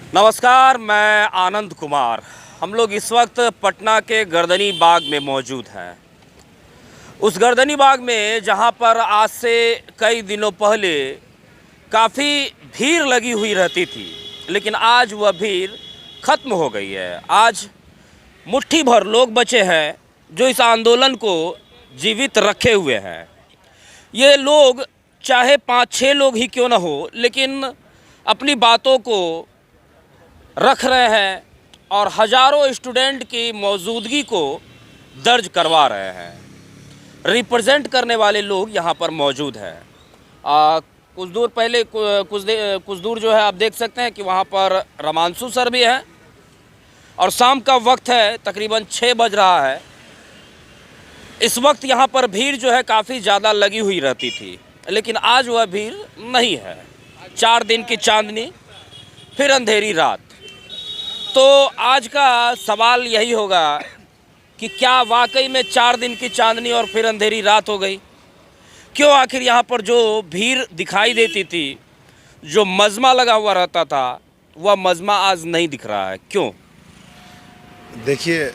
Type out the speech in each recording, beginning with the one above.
नमस्कार, मैं आनंद कुमार। हम लोग इस वक्त पटना के गर्दनी बाग में मौजूद हैं। उस गर्दनी बाग में जहां पर आज से कई दिनों पहले काफ़ी भीड़ लगी हुई रहती थी, लेकिन आज वह भीड़ ख़त्म हो गई है। आज मुट्ठी भर लोग बचे हैं जो इस आंदोलन को जीवित रखे हुए हैं। ये लोग चाहे 5-6 लोग ही क्यों ना हो, लेकिन अपनी बातों को रख रहे हैं और हज़ारों स्टूडेंट की मौजूदगी को दर्ज करवा रहे हैं। रिप्रेजेंट करने वाले लोग यहाँ पर मौजूद हैं। कुछ दूर पहले कुछ दूर जो है आप देख सकते हैं कि वहाँ पर रमांशु सर भी हैं और शाम का वक्त है, तकरीबन 6 बज रहा है। इस वक्त यहाँ पर भीड़ जो है काफ़ी ज़्यादा लगी हुई रहती थी, लेकिन आज वह भीड़ नहीं है। 4 दिन की चांदनी, फिर अंधेरी रात। तो आज का सवाल यही होगा कि क्या वाकई में 4 दिन की चांदनी और फिर अंधेरी रात हो गई? क्यों आखिर यहाँ पर जो भीड़ दिखाई देती थी, जो मजमा लगा हुआ रहता था, वह मजमा आज नहीं दिख रहा है? क्यों? देखिए,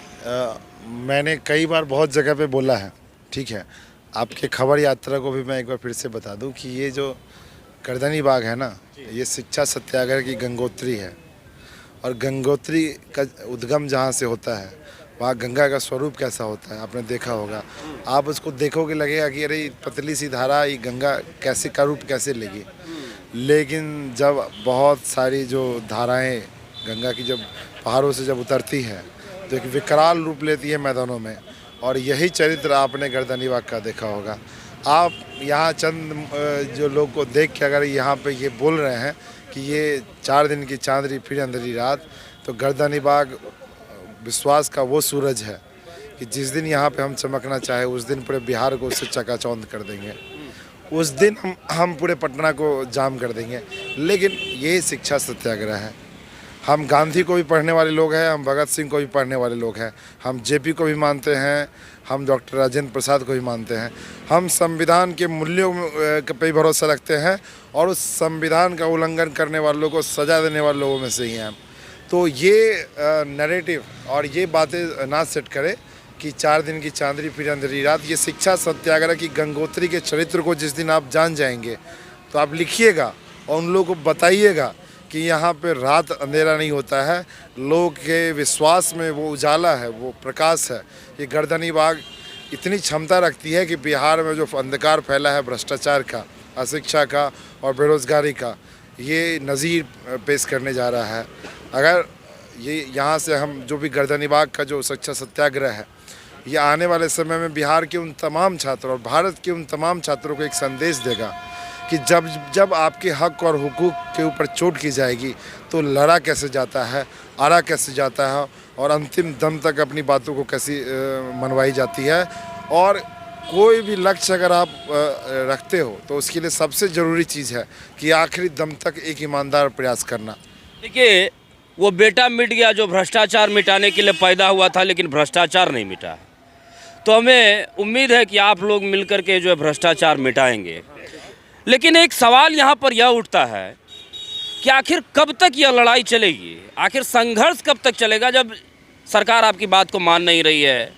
मैंने कई बार बहुत जगह पे बोला है, ठीक है। आपके खबर यात्रा को भी मैं एक बार फिर से बता दूं कि ये जो गर्दनी बाग है ना, ये शिक्षा सत्याग्रह की गंगोत्री है। और गंगोत्री का उद्गम जहाँ से होता है, वहाँ गंगा का स्वरूप कैसा होता है आपने देखा होगा। आप उसको देखोगे लगेगा कि अरे पतली सी धारा, ये गंगा कैसे का रूप कैसे लेगी। लेकिन जब बहुत सारी जो धाराएं गंगा की जब पहाड़ों से जब उतरती हैं तो एक विकराल रूप लेती है मैदानों में। और यही चरित्र आपने गर्दनी बाग का देखा होगा। आप यहाँ चंद जो लोग को देख के अगर यहाँ पे ये बोल रहे हैं कि ये 4 दिन की चांदनी फिर अंधेरी रात, तो गर्दनी बाग विश्वास का वो सूरज है कि जिस दिन यहाँ पे हम चमकना चाहे उस दिन पूरे बिहार को उससे चकाचौंध कर देंगे। उस दिन हम पूरे पटना को जाम कर देंगे। लेकिन ये शिक्षा सत्याग्रह है। हम गांधी को भी पढ़ने वाले लोग हैं, हम भगत सिंह को भी पढ़ने वाले लोग हैं, हम जेपी को भी मानते हैं, हम डॉक्टर राजेंद्र प्रसाद को भी मानते हैं। हम संविधान के मूल्यों पे भी भरोसा रखते हैं और उस संविधान का उल्लंघन करने वालों को सज़ा देने वाले लोगों में से ही हैं। तो ये नैरेटिव और ये बातें ना सेट करें कि 4 दिन की चांदनी फिर अंधेरी रात। ये शिक्षा सत्याग्रह की गंगोत्री के चरित्र को जिस दिन आप जान जाएंगे तो आप लिखिएगा और उन लोगों को बताइएगा कि यहाँ पे रात अंधेरा नहीं होता है, लोगों के विश्वास में वो उजाला है, वो प्रकाश है। ये गर्दनी बाग इतनी क्षमता रखती है कि बिहार में जो अंधकार फैला है भ्रष्टाचार का, अशिक्षा का और बेरोज़गारी का, ये नज़ीर पेश करने जा रहा है। अगर ये यहाँ से हम जो भी गर्दनी बाग का जो शिक्षा सत्याग्रह है, ये आने वाले समय में बिहार के उन तमाम छात्रों और भारत के उन तमाम छात्रों को एक संदेश देगा कि जब जब आपके हक और हुकूक के ऊपर चोट की जाएगी तो लड़ा कैसे जाता है, आड़ा कैसे जाता है और अंतिम दम तक अपनी बातों को कैसी मनवाई जाती है। और कोई भी लक्ष्य अगर आप रखते हो तो उसके लिए सबसे ज़रूरी चीज़ है कि आखिरी दम तक एक ईमानदार प्रयास करना। देखिए, वो बेटा मिट गया जो भ्रष्टाचार मिटाने के लिए पैदा हुआ था, लेकिन भ्रष्टाचार नहीं मिटा। तो हमें उम्मीद है कि आप लोग मिलकर के जो है भ्रष्टाचार मिटाएंगे। लेकिन एक सवाल यहाँ पर यह उठता है कि आखिर कब तक यह लड़ाई चलेगी? आखिर संघर्ष कब तक चलेगा जब सरकार आपकी बात को मान नहीं रही है?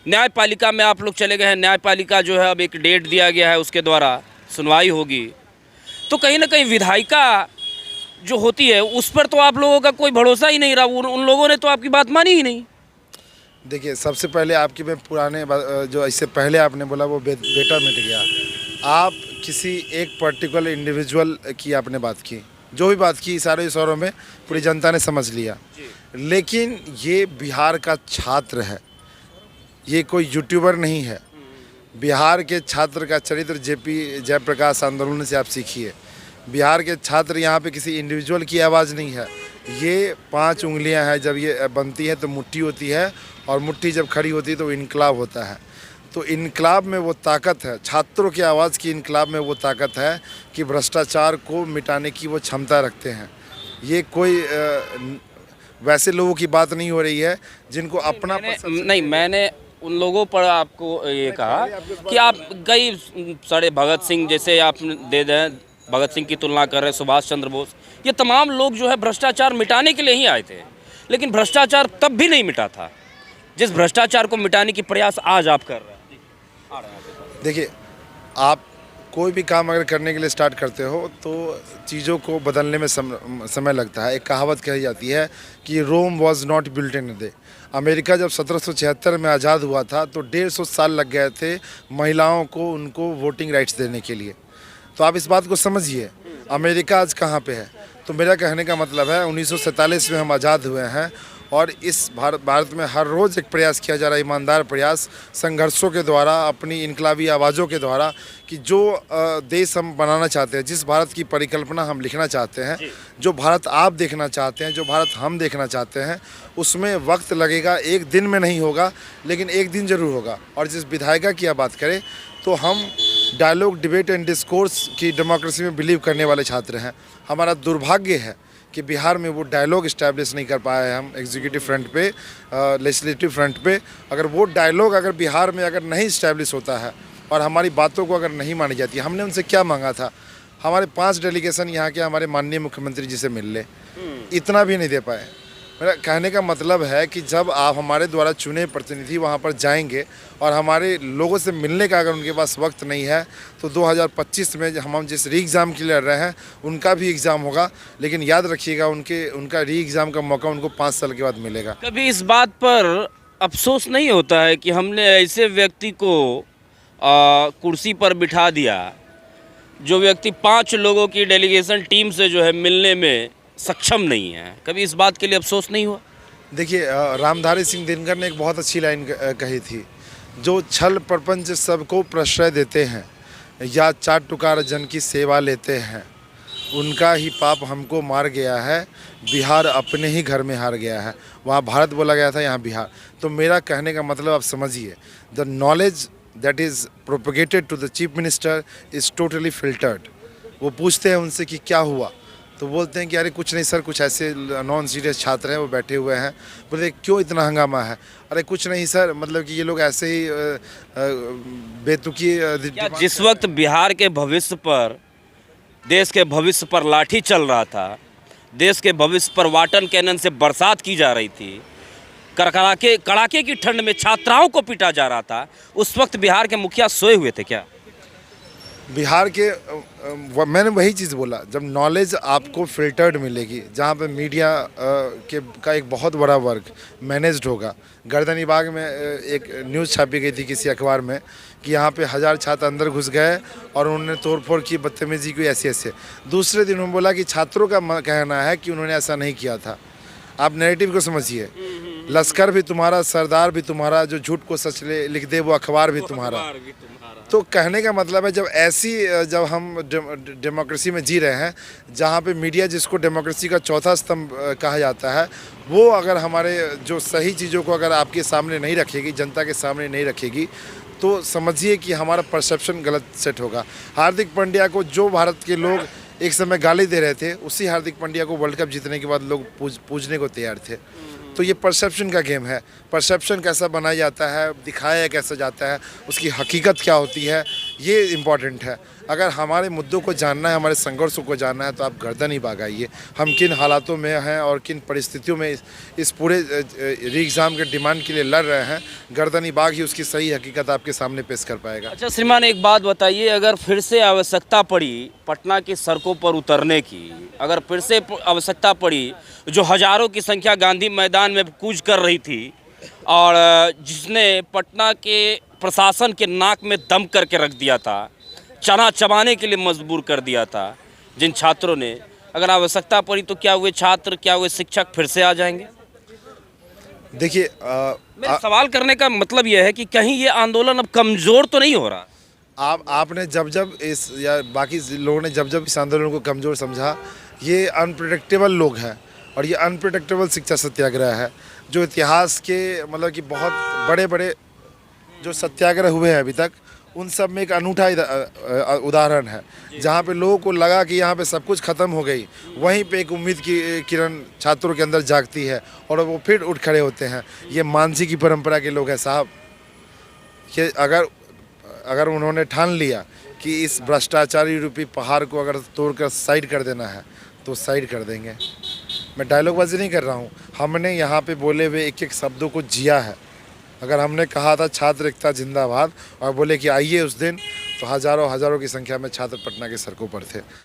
न्यायपालिका में आप लोग चले गए हैं, न्यायपालिका जो है अब एक डेट दिया गया है, उसके द्वारा सुनवाई होगी। तो कहीं ना कहीं विधायिका जो होती है उस पर तो आप लोगों का कोई भरोसा ही नहीं रहा। उन लोगों ने तो आपकी बात मानी ही नहीं। देखिए, सबसे पहले आपकी मैं पुराने जो इससे पहले आपने बोला वो बेटा मिट गया, आप किसी एक पर्टिकुलर इंडिविजुअल की आपने बात की, जो भी बात की सारे इशारों में पूरी जनता ने समझ लिया। लेकिन ये बिहार का छात्र है, ये कोई यूट्यूबर नहीं है। बिहार के छात्र का चरित्र जेपी जयप्रकाश आंदोलन से आप सीखिए। बिहार के छात्र यहाँ पे किसी इंडिविजुअल की आवाज़ नहीं है। ये 5 उंगलियां हैं, जब ये बनती है तो मुट्ठी होती है और मुट्ठी जब खड़ी होती है तो इनकलाब होता है। तो इनकलाब में वो ताकत है, छात्रों की आवाज़ की इनकलाब में वो ताकत है कि भ्रष्टाचार को मिटाने की वो क्षमता रखते हैं। ये कोई वैसे लोगों की बात नहीं हो रही है जिनको अपना नहीं, मैंने उन लोगों पर आपको ये कहा कि आप कई सारे भगत सिंह जैसे आप दे दें, भगत सिंह की तुलना कर रहे हैं, सुभाष चंद्र बोस, ये तमाम लोग जो है भ्रष्टाचार मिटाने के लिए ही आए थे। लेकिन भ्रष्टाचार तब भी नहीं मिटा था जिस भ्रष्टाचार को मिटाने की प्रयास आज आप कर रहे हैं। देखिए, आप कोई भी काम अगर करने के लिए स्टार्ट करते हो तो चीज़ों को बदलने में समय लगता है। एक कहावत कही जाती है कि Rome was not built in a day. America जब 1776 में आज़ाद हुआ था तो 150 साल लग गए थे महिलाओं को उनको वोटिंग राइट्स देने के लिए। तो आप इस बात को समझिए, अमेरिका आज कहाँ पे है। तो मेरा कहने का मतलब है 1947 में हम आज़ाद हुए हैं और इस भारत में हर रोज़ एक प्रयास किया जा रहा है, ईमानदार प्रयास, संघर्षों के द्वारा, अपनी इनकलाबी आवाज़ों के द्वारा, कि जो देश हम बनाना चाहते हैं, जिस भारत की परिकल्पना हम लिखना चाहते हैं, जो भारत आप देखना चाहते हैं, जो भारत हम देखना चाहते हैं, उसमें वक्त लगेगा। एक दिन में नहीं होगा, लेकिन एक दिन ज़रूर होगा। और जिस विधायिका की आप बात करें तो हम डायलॉग, डिबेट एंड डिस्कोर्स की डेमोक्रेसी में बिलीव करने वाले छात्र हैं। हमारा दुर्भाग्य है कि बिहार में वो डायलॉग इस्टेब्लिश नहीं कर पाए हैं हम एग्जीक्यूटिव फ्रंट पे, लेजिस्लेटिव फ्रंट पे। अगर वो डायलॉग अगर बिहार में अगर नहीं इस्टेब्लिश होता है और हमारी बातों को अगर नहीं मानी जाती, हमने उनसे क्या मांगा था, हमारे 5 डेलीगेशन यहाँ के हमारे माननीय मुख्यमंत्री जी से मिल ले, इतना भी नहीं दे पाए। मेरा कहने का मतलब है कि जब आप हमारे द्वारा चुने प्रतिनिधि वहाँ पर जाएंगे और हमारे लोगों से मिलने का अगर उनके पास वक्त नहीं है, तो 2025 में हम जिस री एग्ज़ाम के लिए लड़ रहे हैं उनका भी एग्ज़ाम होगा। लेकिन याद रखिएगा, उनका री एग्ज़ाम का मौका उनको 5 साल के बाद मिलेगा। कभी इस बात पर अफसोस नहीं होता है कि हमने ऐसे व्यक्ति को कुर्सी पर बिठा दिया जो व्यक्ति 5 लोगों की डेलीगेशन टीम से जो है मिलने में सक्षम नहीं है? कभी इस बात के लिए अफसोस नहीं हुआ? देखिए, रामधारी सिंह दिनकर ने एक बहुत अच्छी लाइन कही थी, जो छल प्रपंच सबको प्रश्रय देते हैं या 4 टुकार जन की सेवा लेते हैं, उनका ही पाप हमको मार गया है, बिहार अपने ही घर में हार गया है। वहाँ भारत बोला गया था, यहाँ बिहार। तो मेरा कहने का मतलब आप समझिए, the knowledge that is propagated to the chief minister is totally filtered. वो पूछते हैं उनसे कि क्या हुआ, तो बोलते हैं कि अरे कुछ नहीं सर, कुछ ऐसे नॉन सीरियस छात्र हैं वो बैठे हुए हैं। बोले क्यों इतना हंगामा है? अरे कुछ नहीं सर, मतलब कि ये लोग ऐसे ही बेतुकी। जिस वक्त बिहार के भविष्य पर, देश के भविष्य पर लाठी चल रहा था, देश के भविष्य पर वाटन कैनन से बरसात की जा रही थी, कड़ाके की ठंड में छात्राओं को पीटा जा रहा था, उस वक्त बिहार के मुखिया सोए हुए थे क्या? बिहार के मैंने वही चीज़ बोला, जब नॉलेज आपको फिल्टर्ड मिलेगी, जहाँ पे मीडिया का एक बहुत बड़ा वर्ग मैनेज्ड होगा। गर्दनीबाग में एक न्यूज़ छापी गई थी किसी अखबार में कि यहाँ पे 1000 छात्र अंदर घुस गए और उन्होंने तोड़फोड़ की, बदतमीजी की, ऐसे ऐसे। दूसरे दिन उन्होंने बोला कि छात्रों का कहना है कि उन्होंने ऐसा नहीं किया था। आप नैरेटिव को समझिए, लश्कर भी तुम्हारा, सरदार भी तुम्हारा, जो झूठ को सच लिख दे वो अखबार भी तुम्हारा। तो कहने का मतलब है, जब हम डेमोक्रेसी में जी रहे हैं, जहाँ पे मीडिया, जिसको डेमोक्रेसी का चौथा स्तंभ कहा जाता है, वो अगर हमारे जो सही चीज़ों को अगर आपके सामने नहीं रखेगी, जनता के सामने नहीं रखेगी, तो समझिए कि हमारा परसेप्शन गलत सेट होगा। हार्दिक पांड्या को जो भारत के लोग एक समय गाली दे रहे थे, उसी हार्दिक पांड्या को वर्ल्ड कप जीतने के बाद लोग पूजने को तैयार थे। तो ये परसेप्शन का गेम है। परसेप्शन कैसा बनाया जाता है, दिखाया कैसा जाता है, उसकी हकीकत क्या होती है, ये इम्पॉर्टेंट है। अगर हमारे मुद्दों को जानना है, हमारे संघर्षों को जानना है, तो आप गर्दन ही बागाइए। हम किन हालातों में हैं और किन परिस्थितियों में इस पूरे री एग्ज़ाम के डिमांड के लिए लड़ रहे हैं, गर्दन ही बाग ही उसकी सही हकीकत आपके सामने पेश कर पाएगा। अच्छा श्रीमान, एक बात बताइए, अगर फिर से आवश्यकता पड़ी पटना की सड़कों पर उतरने की, अगर फिर से आवश्यकता पड़ी, जो हज़ारों की संख्या गांधी मैदान में कूच कर रही थी और जिसने पटना के प्रशासन के नाक में दम करके रख दिया था, चना चबाने के लिए मजबूर कर दिया था जिन छात्रों ने, अगर आवश्यकता पड़ी तो क्या हुए छात्र, क्या हुए शिक्षक फिर से आ जाएंगे? देखिए, मेरा सवाल करने का मतलब यह है कि कहीं ये आंदोलन अब कमज़ोर तो नहीं हो रहा? आपने जब इस, या बाकी लोगों ने जब इस आंदोलन को कमज़ोर समझा, ये अनप्रिडिक्टेबल लोग हैं और ये अनप्रिडिक्टेबल शिक्षा सत्याग्रह है, जो इतिहास के मतलब कि बहुत बड़े बड़े जो सत्याग्रह हुए हैं अभी तक, उन सब में एक अनूठा उदाहरण है। जहाँ पे लोगों को लगा कि यहाँ पे सब कुछ ख़त्म हो गई, वहीं पे एक उम्मीद की किरण छात्रों के अंदर जागती है और वो फिर उठ खड़े होते हैं। ये मानसी की परंपरा के लोग हैं साहब। कि अगर उन्होंने ठान लिया कि इस भ्रष्टाचारी रूपी पहाड़ को अगर तोड़कर साइड कर देना है तो साइड कर देंगे। मैं डायलॉगबाजी नहीं कर रहा हूँ, हमने यहाँ पे बोले हुए एक एक शब्दों को जिया है। अगर हमने कहा था छात्र एकता जिंदाबाद और बोले कि आइए उस दिन, तो हज़ारों हज़ारों की संख्या में छात्र पटना की सड़कों पर थे।